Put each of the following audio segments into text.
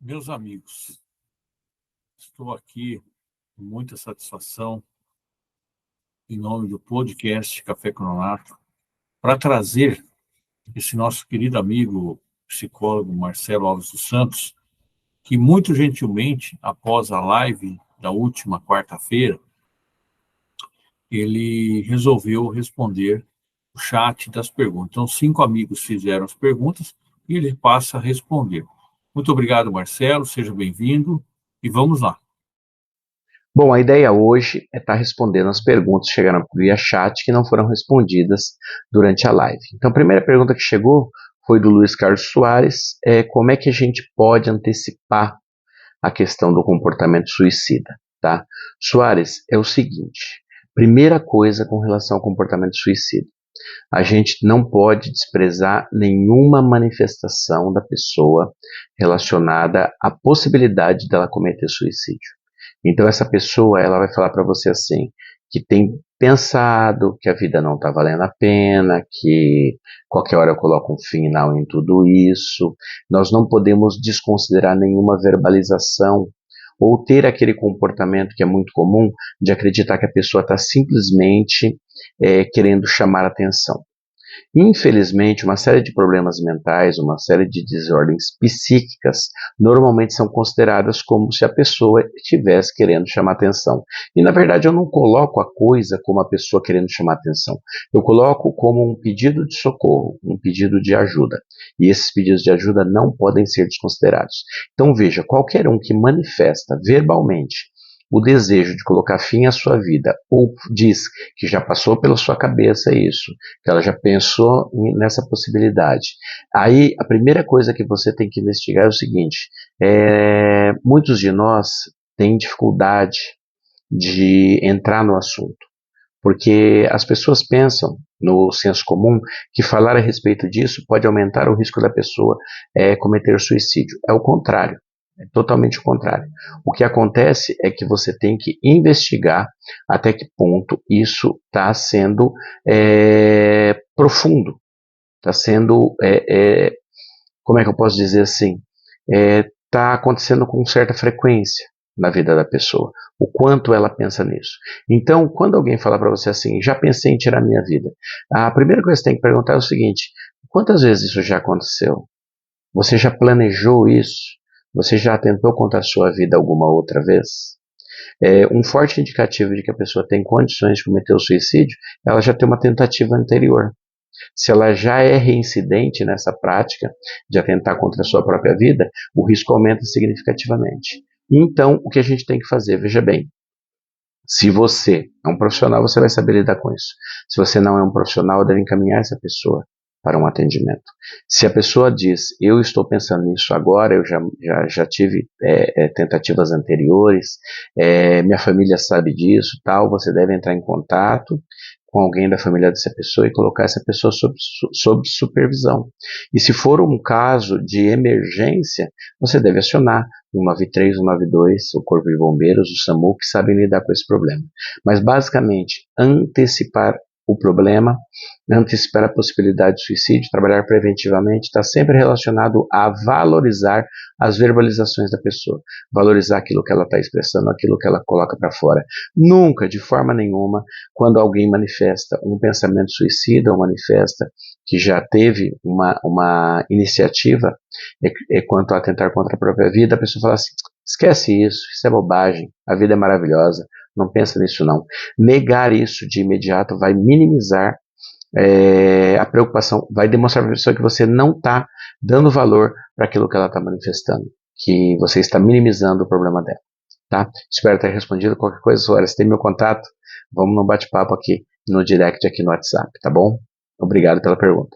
Meus amigos, estou aqui com muita satisfação, em nome do podcast Café Cronato, para trazer esse nosso querido amigo psicólogo Marcelo Alves dos Santos, que muito gentilmente, após a live da última quarta-feira, ele resolveu responder o chat das perguntas. Então, 5 amigos fizeram as perguntas e ele passa a responder. Muito obrigado, Marcelo, seja bem-vindo e vamos lá. Bom, a ideia hoje é estar respondendo as perguntas que chegaram via chat que não foram respondidas durante a live. Então, a primeira pergunta que chegou foi do Luiz Carlos Soares, como é que a gente pode antecipar a questão do comportamento suicida, tá? Soares, é o seguinte, primeira coisa com relação ao comportamento suicida, a gente não pode desprezar nenhuma manifestação da pessoa relacionada à possibilidade dela cometer suicídio. Então essa pessoa, ela vai falar para você assim, que tem pensado que a vida não está valendo a pena, que qualquer hora eu coloco um final em tudo isso. Nós não podemos desconsiderar nenhuma verbalização ou ter aquele comportamento que é muito comum de acreditar que a pessoa está simplesmente querendo chamar atenção. Infelizmente, uma série de problemas mentais, uma série de desordens psíquicas, normalmente são consideradas como se a pessoa estivesse querendo chamar atenção. E, na verdade, eu não coloco a coisa como a pessoa querendo chamar atenção. Eu coloco como um pedido de socorro, um pedido de ajuda. E esses pedidos de ajuda não podem ser desconsiderados. Então, veja, qualquer um que manifesta verbalmente o desejo de colocar fim à sua vida, ou diz que já passou pela sua cabeça isso, que ela já pensou nessa possibilidade. Aí, a primeira coisa que você tem que investigar é o seguinte, muitos de nós têm dificuldade de entrar no assunto, porque as pessoas pensam, no senso comum, que falar a respeito disso pode aumentar o risco da pessoa cometer suicídio. É o contrário. É totalmente o contrário. O que acontece é que você tem que investigar até que ponto isso está sendo profundo, está sendo, como é que eu posso dizer assim, está acontecendo com certa frequência na vida da pessoa, o quanto ela pensa nisso. Então, quando alguém fala para você assim, já pensei em tirar minha vida, a primeira coisa que você tem que perguntar é o seguinte, quantas vezes isso já aconteceu? Você já planejou isso? Você já tentou contra a sua vida alguma outra vez? Um forte indicativo de que a pessoa tem condições de cometer o suicídio, ela já tem uma tentativa anterior. Se ela já é reincidente nessa prática de atentar contra a sua própria vida, o risco aumenta significativamente. Então, o que a gente tem que fazer? Veja bem, se você é um profissional, você vai saber lidar com isso. Se você não é um profissional, deve encaminhar essa pessoa para um atendimento. Se a pessoa diz, eu estou pensando nisso agora, eu já tive tentativas anteriores, minha família sabe disso, tal, você deve entrar em contato com alguém da família dessa pessoa e colocar essa pessoa sob supervisão. E se for um caso de emergência, você deve acionar o 93, o 92, o Corpo de Bombeiros, o SAMU, que sabem lidar com esse problema. Mas, basicamente, antecipar o problema, antecipar a possibilidade de suicídio, trabalhar preventivamente, está sempre relacionado a valorizar as verbalizações da pessoa, valorizar aquilo que ela está expressando, aquilo que ela coloca para fora. Nunca, de forma nenhuma, quando alguém manifesta um pensamento suicida ou manifesta que já teve uma iniciativa quanto a atentar contra a própria vida, a pessoa fala assim, esquece isso é bobagem, a vida é maravilhosa, não pensa nisso não. Negar isso de imediato vai minimizar a preocupação, vai demonstrar para a pessoa que você não está dando valor para aquilo que ela está manifestando, que você está minimizando o problema dela. Tá? Espero ter respondido qualquer coisa, Soares, tem meu contato, vamos no bate-papo aqui, no direct aqui no WhatsApp, tá bom? Obrigado pela pergunta.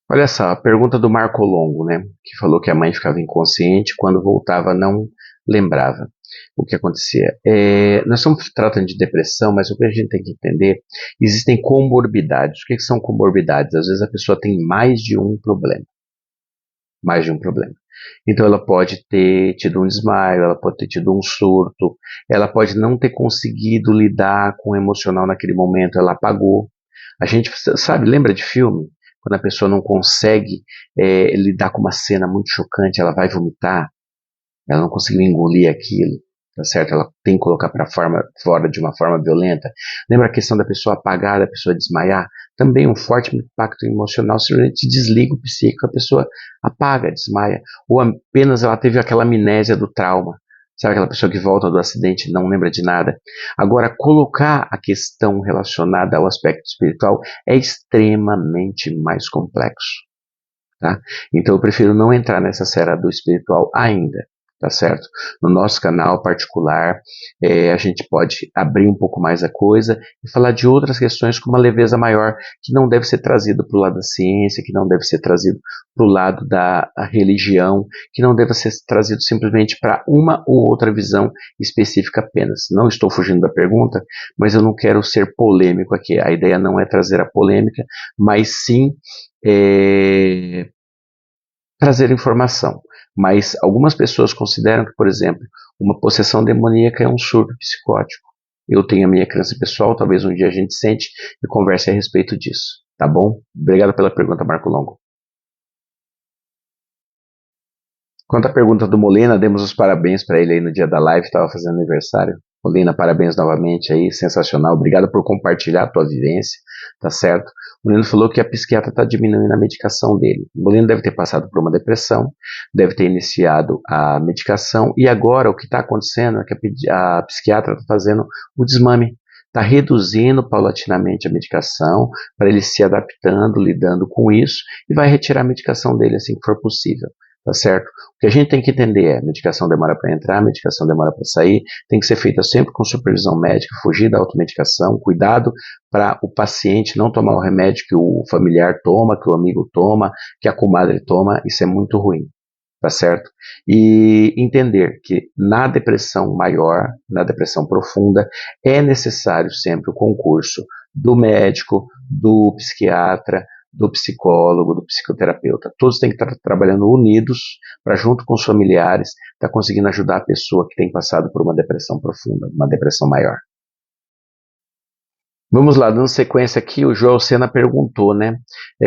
Olha só, a pergunta do Marco Longo, né? Que falou que a mãe ficava inconsciente, quando voltava não lembrava o que acontecia. Nós estamos tratando de depressão, mas o que a gente tem que entender, existem comorbidades. O que são comorbidades? Às vezes a pessoa tem mais de um problema. Mais de um problema. Então ela pode ter tido um desmaio, ela pode ter tido um surto, ela pode não ter conseguido lidar com o emocional naquele momento, ela apagou. A gente sabe, lembra de filme? quando a pessoa não consegue lidar com uma cena muito chocante, ela vai vomitar, ela não conseguiu engolir aquilo, tá certo? Ela tem que colocar para fora de uma forma violenta. Lembra a questão da pessoa apagar, da pessoa desmaiar? Também um forte impacto emocional, simplesmente desliga o psíquico, a pessoa apaga, desmaia. Ou apenas ela teve aquela amnésia do trauma. Sabe aquela pessoa que volta do acidente e não lembra de nada? Agora, colocar a questão relacionada ao aspecto espiritual é extremamente mais complexo. Tá? Então eu prefiro não entrar nessa seara do espiritual ainda, tá certo? No nosso canal particular, a gente pode abrir um pouco mais a coisa e falar de outras questões com uma leveza maior, que não deve ser trazido para o lado da ciência, que não deve ser trazido para o lado da religião, que não deve ser trazido simplesmente para uma ou outra visão específica apenas. Não estou fugindo da pergunta, mas eu não quero ser polêmico aqui. A ideia não é trazer a polêmica, mas sim trazer informação. Mas algumas pessoas consideram que, por exemplo, uma possessão demoníaca é um surto psicótico. Eu tenho a minha crença pessoal, talvez um dia a gente sente e converse a respeito disso. Tá bom? Obrigado pela pergunta, Marco Longo. Quanto à pergunta do Molina, demos os parabéns para ele aí no dia da live, estava fazendo aniversário. Molina, parabéns novamente aí, sensacional. Obrigado por compartilhar a tua vivência, tá certo? O Molina falou que a psiquiatra está diminuindo a medicação dele. O Molina deve ter passado por uma depressão, deve ter iniciado a medicação e agora o que está acontecendo é que a psiquiatra está fazendo o desmame. Está reduzindo paulatinamente a medicação para ele se adaptando, lidando com isso e vai retirar a medicação dele assim que for possível. Tá certo? O que a gente tem que entender é, medicação demora para entrar, medicação demora para sair, tem que ser feita sempre com supervisão médica, fugir da automedicação, cuidado para o paciente não tomar o remédio que o familiar toma, que o amigo toma, que a comadre toma, isso é muito ruim, tá certo? E entender que na depressão maior, na depressão profunda, é necessário sempre o concurso do médico, do psiquiatra, do psicólogo, do psicoterapeuta. Todos têm que estar trabalhando unidos para, junto com os familiares, estar conseguindo ajudar a pessoa que tem passado por uma depressão profunda, uma depressão maior. Vamos lá, dando sequência aqui, o João Sena perguntou, né?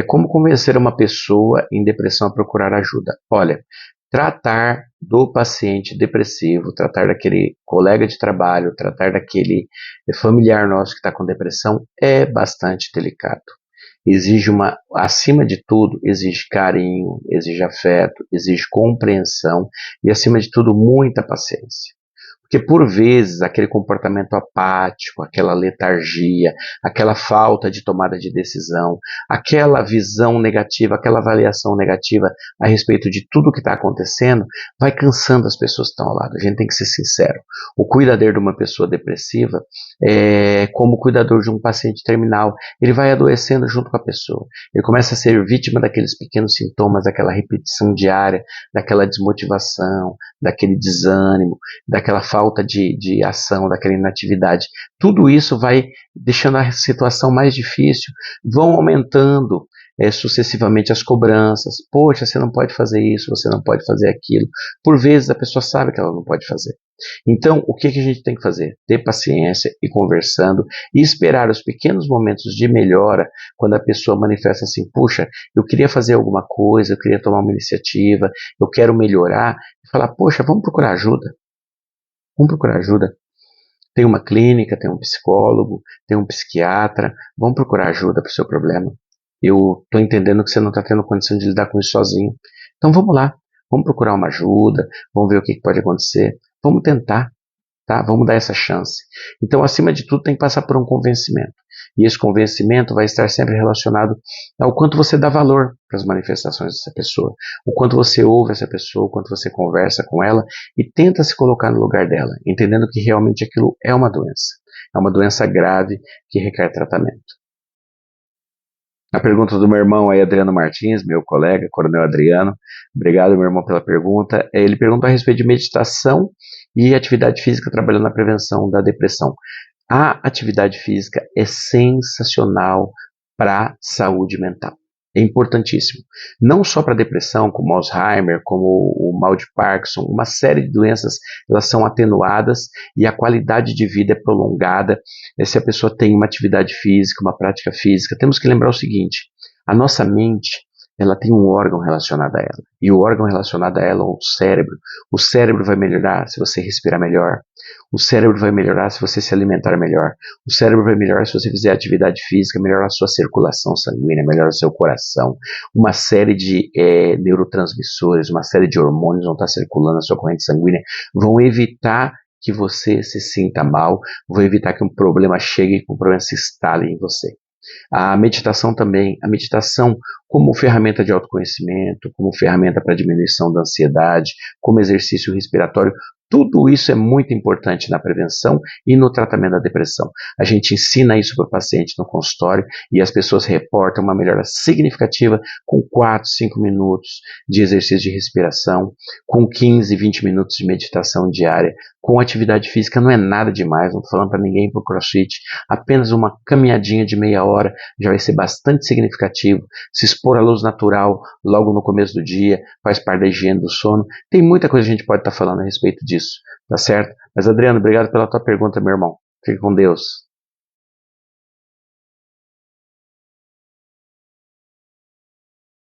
Como convencer uma pessoa em depressão a procurar ajuda? Olha, tratar do paciente depressivo, tratar daquele colega de trabalho, tratar daquele familiar nosso que está com depressão é bastante delicado. Exige acima de tudo, exige carinho, exige afeto, exige compreensão e, acima de tudo, muita paciência. Porque, por vezes, aquele comportamento apático, aquela letargia, aquela falta de tomada de decisão, aquela visão negativa, aquela avaliação negativa a respeito de tudo que está acontecendo, vai cansando as pessoas que estão ao lado. A gente tem que ser sincero. O cuidador de uma pessoa depressiva é como o cuidador de um paciente terminal. Ele vai adoecendo junto com a pessoa. Ele começa a ser vítima daqueles pequenos sintomas, daquela repetição diária, daquela desmotivação, daquele desânimo, daquela falta de ação, daquela inatividade. Tudo isso vai deixando a situação mais difícil, vão aumentando sucessivamente as cobranças. Poxa, você não pode fazer isso, você não pode fazer aquilo. Por vezes a pessoa sabe que ela não pode fazer. Então, o que a gente tem que fazer? Ter paciência e conversando e esperar os pequenos momentos de melhora quando a pessoa manifesta assim, puxa, eu queria fazer alguma coisa, eu queria tomar uma iniciativa, eu quero melhorar, e falar, poxa, vamos procurar ajuda. Vamos procurar ajuda. Tem uma clínica, tem um psicólogo, tem um psiquiatra, vamos procurar ajuda para o seu problema. Eu estou entendendo que você não está tendo condição de lidar com isso sozinho. Então vamos lá, vamos procurar uma ajuda, vamos ver o que pode acontecer, vamos tentar, tá? Vamos dar essa chance. Então, acima de tudo, tem que passar por um convencimento. E esse convencimento vai estar sempre relacionado ao quanto você dá valor para as manifestações dessa pessoa, o quanto você ouve essa pessoa, o quanto você conversa com ela e tenta se colocar no lugar dela, entendendo que realmente aquilo é uma doença grave que requer tratamento. A pergunta do meu irmão aí, Adriano Martins, meu colega, Coronel Adriano. Obrigado, meu irmão, pela pergunta. Ele perguntou a respeito de meditação e atividade física trabalhando na prevenção da depressão. A atividade física é sensacional para a saúde mental. É importantíssimo. Não só para depressão, como Alzheimer, como o mal de Parkinson, uma série de doenças, elas são atenuadas e a qualidade de vida é prolongada se a pessoa tem uma atividade física, uma prática física. Temos que lembrar o seguinte, A nossa mente, ela tem um órgão relacionado a ela. E o órgão relacionado a ela é o cérebro. O cérebro vai melhorar se você respirar melhor. O cérebro vai melhorar se você se alimentar melhor. O cérebro vai melhorar se você fizer atividade física, melhorar a sua circulação sanguínea, melhorar o seu coração. Uma série de neurotransmissores, uma série de hormônios vão estar circulando na sua corrente sanguínea, vão evitar que você se sinta mal, vão evitar que um problema chegue e que um problema se instale em você. A meditação também, a meditação como ferramenta de autoconhecimento, como ferramenta para diminuição da ansiedade, como exercício respiratório, tudo isso é muito importante na prevenção e no tratamento da depressão. A gente ensina isso para o paciente no consultório e as pessoas reportam uma melhora significativa com 4, 5 minutos de exercício de respiração, com 15, 20 minutos de meditação diária, com atividade física. Não é nada demais, não estou falando para ninguém ir para o CrossFit, apenas uma caminhadinha de meia hora já vai ser bastante significativo. Se expor à luz natural logo no começo do dia faz parte da higiene do sono. Tem muita coisa que a gente pode estar falando a respeito disso, tá certo? Mas Adriano, obrigado pela tua pergunta, meu irmão. Fique com Deus.